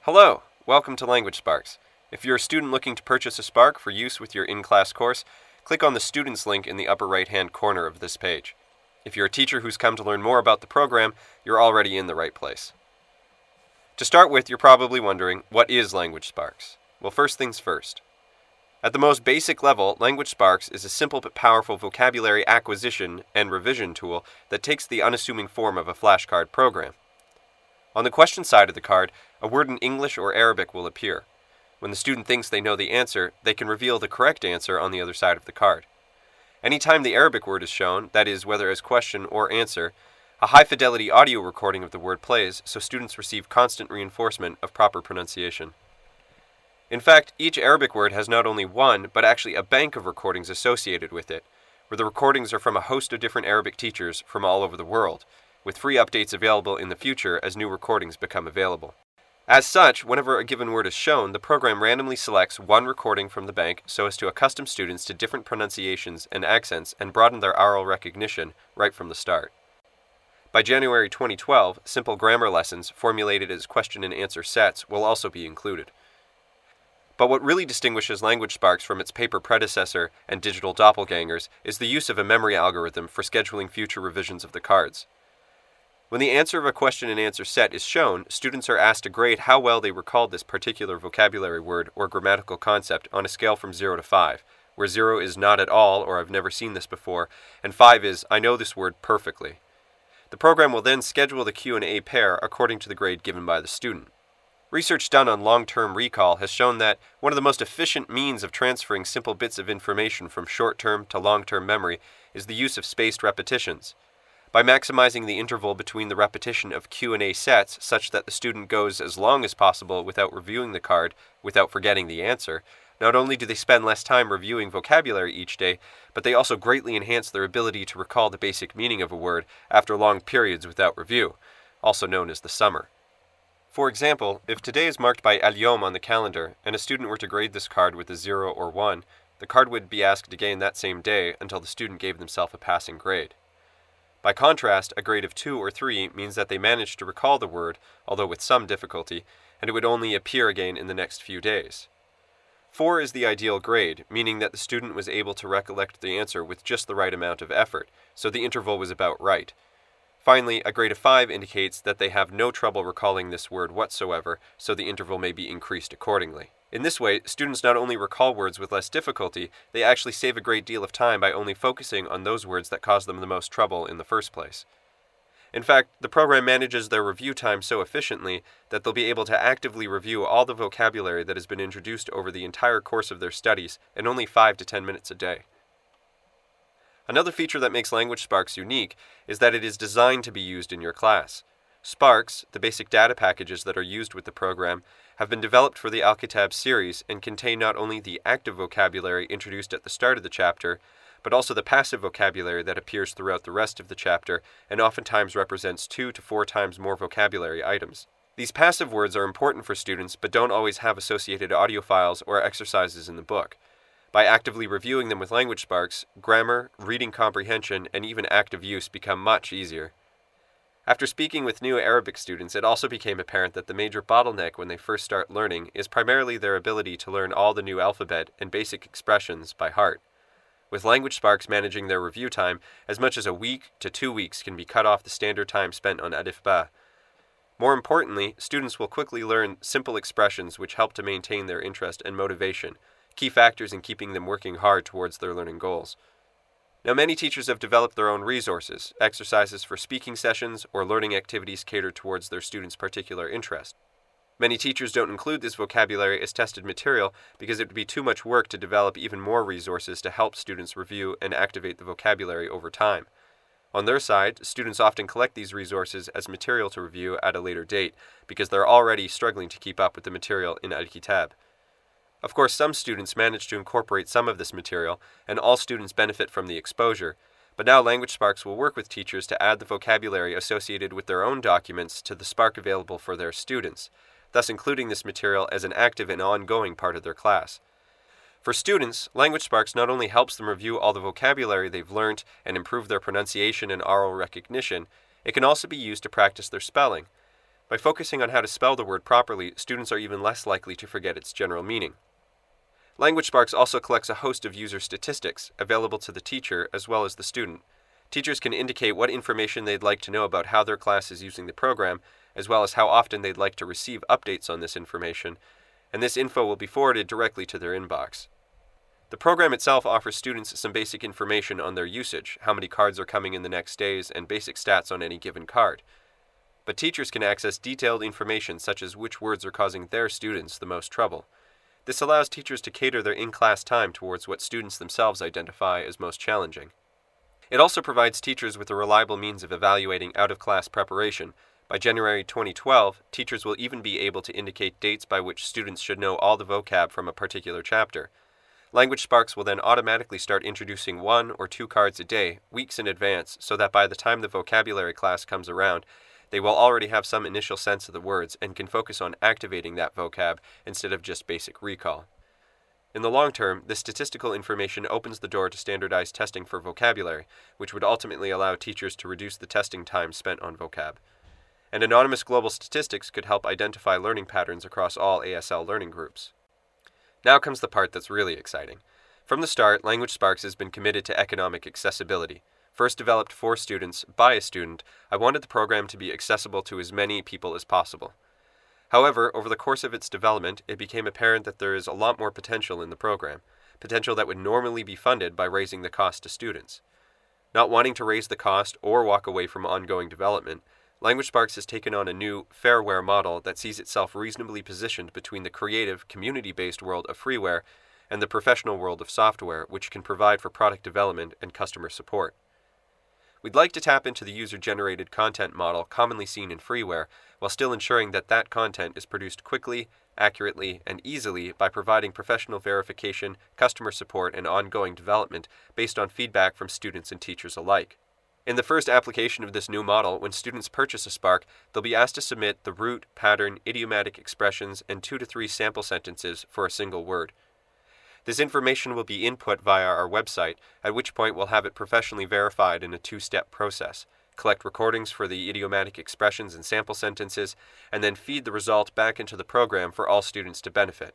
Hello, welcome to LanguageSparks. If you're a student looking to purchase a Spark for use with your in-class course, click on the Students link in the upper right-hand corner of this page. If you're a teacher who's come to learn more about the program, you're already in the right place. To start with, you're probably wondering, what is LanguageSparks? Well, first things first. At the most basic level, LanguageSparks is a simple but powerful vocabulary acquisition and revision tool that takes the unassuming form of a flashcard program. On the question side of the card, a word in English or Arabic will appear. When the student thinks they know the answer, they can reveal the correct answer on the other side of the card. Anytime the Arabic word is shown, that is, whether as question or answer, a high-fidelity audio recording of the word plays, so students receive constant reinforcement of proper pronunciation. In fact, each Arabic word has not only one, but actually a bank of recordings associated with it, where the recordings are from a host of different Arabic teachers from all over the world, with free updates available in the future as new recordings become available. As such, whenever a given word is shown, the program randomly selects one recording from the bank so as to accustom students to different pronunciations and accents and broaden their oral recognition right from the start. By January 2012, simple grammar lessons formulated as question and answer sets will also be included. But what really distinguishes LanguageSparks from its paper predecessor and digital doppelgangers is the use of a memory algorithm for scheduling future revisions of the cards. When the answer of a question and answer set is shown, students are asked to grade how well they recalled this particular vocabulary word or grammatical concept on a scale from 0 to 5, where 0 is not at all or I've never seen this before, and 5 is I know this word perfectly. The program will then schedule the Q&A pair according to the grade given by the student. Research done on long-term recall has shown that one of the most efficient means of transferring simple bits of information from short-term to long-term memory is the use of spaced repetitions. By maximizing the interval between the repetition of Q&A sets such that the student goes as long as possible without reviewing the card, without forgetting the answer, not only do they spend less time reviewing vocabulary each day, but they also greatly enhance their ability to recall the basic meaning of a word after long periods without review, also known as the summer. For example, if today is marked by Al-Yom on the calendar, and a student were to grade this card with a 0 or 1, the card would be asked again that same day until the student gave themselves a passing grade. By contrast, a grade of 2 or 3 means that they managed to recall the word, although with some difficulty, and it would only appear again in the next few days. 4 is the ideal grade, meaning that the student was able to recollect the answer with just the right amount of effort, so the interval was about right. Finally, a grade of 5 indicates that they have no trouble recalling this word whatsoever, so the interval may be increased accordingly. In this way, students not only recall words with less difficulty, they actually save a great deal of time by only focusing on those words that cause them the most trouble in the first place. In fact, the program manages their review time so efficiently that they'll be able to actively review all the vocabulary that has been introduced over the entire course of their studies in only 5 to 10 minutes a day. Another feature that makes LanguageSparks unique is that it is designed to be used in your class. Sparks, the basic data packages that are used with the program, have been developed for the Al-Kitaab series and contain not only the active vocabulary introduced at the start of the chapter, but also the passive vocabulary that appears throughout the rest of the chapter and oftentimes represents 2 to 4 times more vocabulary items. These passive words are important for students but don't always have associated audio files or exercises in the book. By actively reviewing them with LanguageSparks, grammar, reading comprehension, and even active use become much easier. After speaking with new Arabic students, it also became apparent that the major bottleneck when they first start learning is primarily their ability to learn all the new alphabet and basic expressions by heart. With LanguageSparks managing their review time, as much as a week to 2 weeks can be cut off the standard time spent on Alif Baa. More importantly, students will quickly learn simple expressions which help to maintain their interest and motivation, key factors in keeping them working hard towards their learning goals. Now, many teachers have developed their own resources, exercises for speaking sessions, or learning activities catered towards their students' particular interest. Many teachers don't include this vocabulary as tested material because it would be too much work to develop even more resources to help students review and activate the vocabulary over time. On their side, students often collect these resources as material to review at a later date because they're already struggling to keep up with the material in Al-Kitaab. Of course, some students manage to incorporate some of this material, and all students benefit from the exposure, but now LanguageSparks will work with teachers to add the vocabulary associated with their own documents to the Spark available for their students, thus including this material as an active and ongoing part of their class. For students, LanguageSparks not only helps them review all the vocabulary they've learned and improve their pronunciation and oral recognition, it can also be used to practice their spelling. By focusing on how to spell the word properly, students are even less likely to forget its general meaning. LanguageSparks also collects a host of user statistics, available to the teacher as well as the student. Teachers can indicate what information they'd like to know about how their class is using the program, as well as how often they'd like to receive updates on this information, and this info will be forwarded directly to their inbox. The program itself offers students some basic information on their usage, how many cards are coming in the next days, and basic stats on any given card. But teachers can access detailed information such as which words are causing their students the most trouble. This allows teachers to cater their in-class time towards what students themselves identify as most challenging. It also provides teachers with a reliable means of evaluating out-of-class preparation. By January 2012, teachers will even be able to indicate dates by which students should know all the vocab from a particular chapter. LanguageSparks will then automatically start introducing 1 or 2 cards a day, weeks in advance, so that by the time the vocabulary class comes around, they will already have some initial sense of the words and can focus on activating that vocab instead of just basic recall. In the long term, this statistical information opens the door to standardized testing for vocabulary, which would ultimately allow teachers to reduce the testing time spent on vocab. And anonymous global statistics could help identify learning patterns across all ASL learning groups. Now comes the part that's really exciting. From the start, LanguageSparks has been committed to economic accessibility. First developed for students by a student, I wanted the program to be accessible to as many people as possible. However, over the course of its development, it became apparent that there is a lot more potential in the program, potential that would normally be funded by raising the cost to students. Not wanting to raise the cost or walk away from ongoing development, LanguageSparks has taken on a new fairware model that sees itself reasonably positioned between the creative, community-based world of freeware and the professional world of software, which can provide for product development and customer support. We'd like to tap into the user-generated content model commonly seen in freeware, while still ensuring that that content is produced quickly, accurately, and easily by providing professional verification, customer support, and ongoing development based on feedback from students and teachers alike. In the first application of this new model, when students purchase a Spark, they'll be asked to submit the root, pattern, idiomatic expressions, and 2 to 3 sample sentences for a single word. This information will be input via our website, at which point we'll have it professionally verified in a 2-step process. Collect recordings for the idiomatic expressions and sample sentences, and then feed the result back into the program for all students to benefit.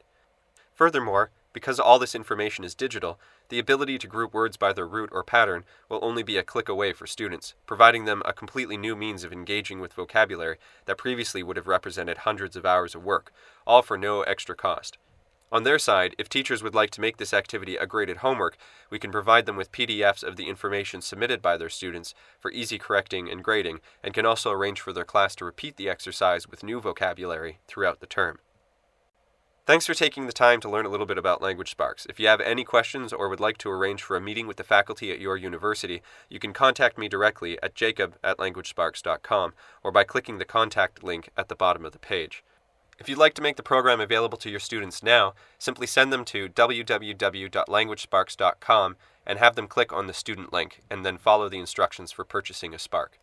Furthermore, because all this information is digital, the ability to group words by their root or pattern will only be a click away for students, providing them a completely new means of engaging with vocabulary that previously would have represented hundreds of hours of work, all for no extra cost. On their side, if teachers would like to make this activity a graded homework, we can provide them with PDFs of the information submitted by their students for easy correcting and grading, and can also arrange for their class to repeat the exercise with new vocabulary throughout the term. Thanks for taking the time to learn a little bit about LanguageSparks. If you have any questions or would like to arrange for a meeting with the faculty at your university, you can contact me directly at jacob@languagesparks.com or by clicking the contact link at the bottom of the page. If you'd like to make the program available to your students now, simply send them to www.languagesparks.com and have them click on the student link and then follow the instructions for purchasing a Spark.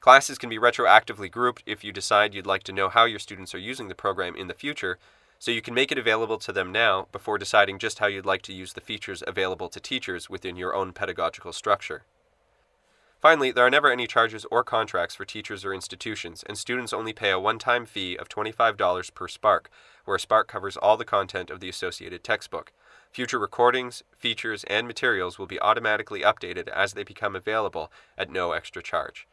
Classes can be retroactively grouped if you decide you'd like to know how your students are using the program in the future, so you can make it available to them now before deciding just how you'd like to use the features available to teachers within your own pedagogical structure. Finally, there are never any charges or contracts for teachers or institutions, and students only pay a one-time fee of $25 per Spark, where a Spark covers all the content of the associated textbook. Future recordings, features, and materials will be automatically updated as they become available at no extra charge.